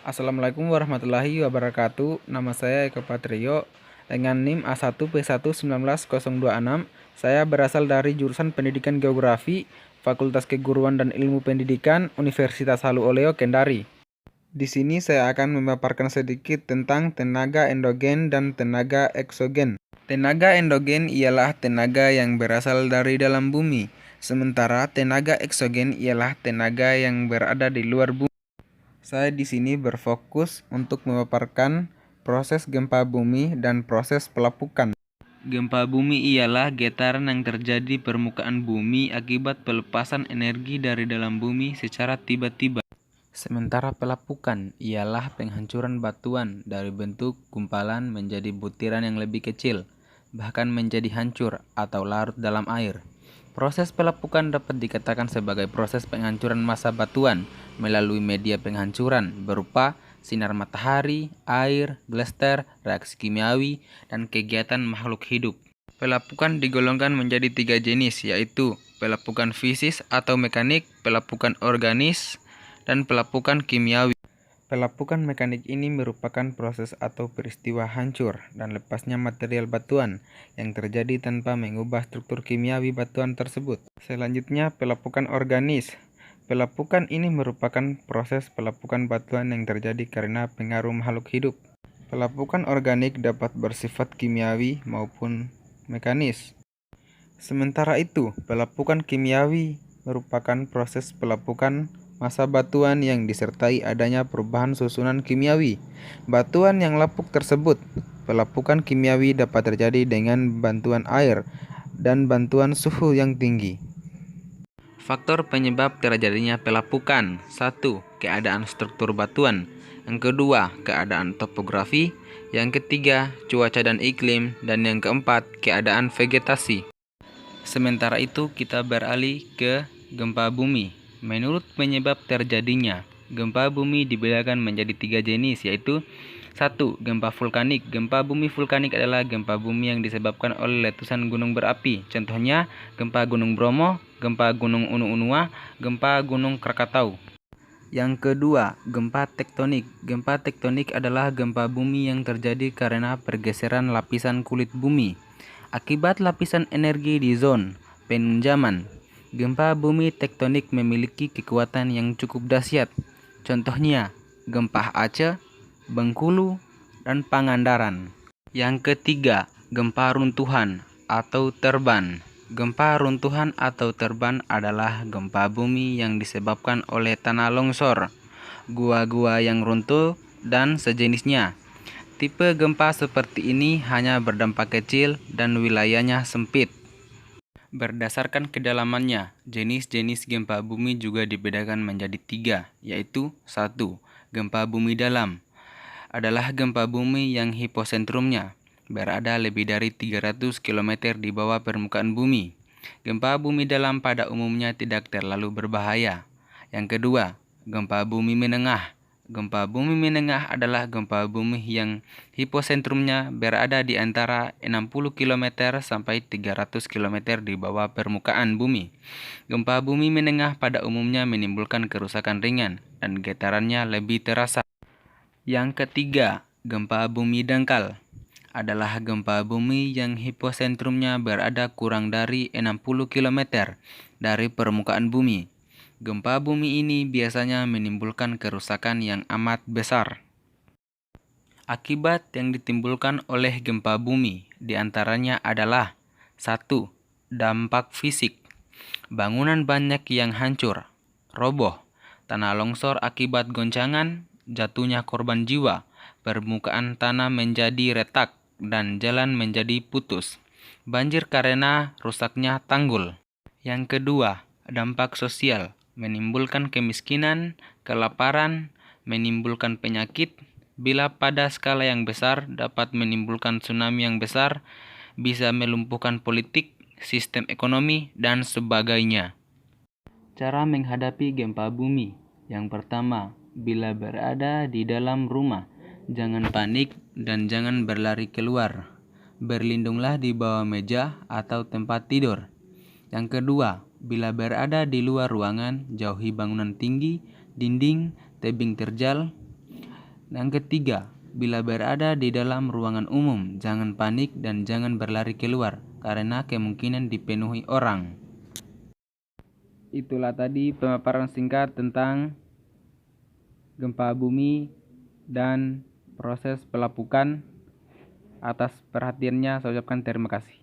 Assalamualaikum warahmatullahi wabarakatuh. Nama saya Eko Patrio dengan NIM A1P1190206. Saya berasal dari jurusan Pendidikan Geografi, Fakultas Keguruan dan Ilmu Pendidikan, Universitas Halu Oleo, Kendari. Di sini saya akan memaparkan sedikit tentang tenaga endogen dan tenaga eksogen. Tenaga endogen ialah tenaga yang berasal dari dalam bumi, sementara tenaga eksogen ialah tenaga yang berada di luar bumi. Saya di sini berfokus untuk memaparkan proses gempa bumi dan proses pelapukan. Gempa bumi ialah getaran yang terjadi permukaan bumi akibat pelepasan energi dari dalam bumi secara tiba-tiba. Sementara pelapukan ialah penghancuran batuan dari bentuk gumpalan menjadi butiran yang lebih kecil, bahkan menjadi hancur atau larut dalam air. Proses pelapukan dapat dikatakan sebagai proses penghancuran massa batuan melalui media penghancuran berupa sinar matahari, air, gelester, reaksi kimiawi, dan kegiatan makhluk hidup. Pelapukan digolongkan menjadi 3 jenis, yaitu pelapukan fisis atau mekanik, pelapukan organis, dan pelapukan kimiawi. Pelapukan mekanik ini merupakan proses atau peristiwa hancur dan lepasnya material batuan yang terjadi tanpa mengubah struktur kimiawi batuan tersebut. Selanjutnya, pelapukan organis. Pelapukan ini merupakan proses pelapukan batuan yang terjadi karena pengaruh makhluk hidup. Pelapukan organik dapat bersifat kimiawi maupun mekanis. Sementara itu, pelapukan kimiawi merupakan proses pelapukan massa batuan yang disertai adanya perubahan susunan kimiawi batuan yang lapuk tersebut. Pelapukan kimiawi dapat terjadi dengan bantuan air dan bantuan suhu yang tinggi. Faktor penyebab terjadinya pelapukan: 1. Keadaan struktur batuan. Yang kedua, keadaan topografi. Yang ketiga, cuaca dan iklim. Dan yang keempat, keadaan vegetasi. Sementara itu, kita beralih ke gempa bumi. Menurut penyebab terjadinya, gempa bumi dibedakan menjadi 3 jenis, yaitu 1. Gempa vulkanik. Gempa bumi vulkanik adalah gempa bumi yang disebabkan oleh letusan gunung berapi. Contohnya, gempa Gunung Bromo, gempa Gunung Unu-Unua, gempa Gunung Krakatau. Yang kedua, gempa tektonik. Gempa tektonik adalah gempa bumi yang terjadi karena pergeseran lapisan kulit bumi akibat lapisan energi di zona penunjaman. Gempa bumi tektonik memiliki kekuatan yang cukup dahsyat. Contohnya, gempa Aceh, Bengkulu, dan Pangandaran. Yang ketiga, gempa runtuhan atau terban. Gempa runtuhan atau terban adalah gempa bumi yang disebabkan oleh tanah longsor, gua-gua yang runtuh, dan sejenisnya. Tipe gempa seperti ini hanya berdampak kecil dan wilayahnya sempit. Berdasarkan kedalamannya, jenis-jenis gempa bumi juga dibedakan menjadi 3, yaitu 1. Gempa bumi dalam adalah gempa bumi yang hiposentrumnya berada lebih dari 300 km di bawah permukaan bumi. Gempa bumi dalam pada umumnya tidak terlalu berbahaya. Yang kedua, gempa bumi menengah. Gempa bumi menengah adalah gempa bumi yang hiposentrumnya berada di antara 60 km sampai 300 km di bawah permukaan bumi. Gempa bumi menengah pada umumnya menimbulkan kerusakan ringan dan getarannya lebih terasa. Yang ketiga, gempa bumi dangkal adalah gempa bumi yang hiposentrumnya berada kurang dari 60 km dari permukaan bumi. Gempa bumi ini biasanya menimbulkan kerusakan yang amat besar. Akibat yang ditimbulkan oleh gempa bumi diantaranya adalah 1. Dampak fisik. Bangunan banyak yang hancur, roboh, tanah longsor akibat goncangan, jatuhnya korban jiwa, permukaan tanah menjadi retak, dan jalan menjadi putus. Banjir karena rusaknya tanggul. Yang kedua, dampak sosial. Menimbulkan kemiskinan, kelaparan, menimbulkan penyakit. Bila pada skala yang besar dapat menimbulkan tsunami yang besar, bisa melumpuhkan politik, sistem ekonomi, dan sebagainya. Cara menghadapi gempa bumi. Yang pertama, bila berada di dalam rumah, jangan panik dan jangan berlari keluar. Berlindunglah di bawah meja atau tempat tidur. Yang kedua, bila berada di luar ruangan, jauhi bangunan tinggi, dinding, tebing terjal, Yang ketiga, bila berada di dalam ruangan umum, jangan panik dan jangan berlari keluar karena kemungkinan dipenuhi orang. Itulah tadi pemaparan singkat tentang gempa bumi dan proses pelapukan. Atas perhatiannya saya ucapkan terima kasih.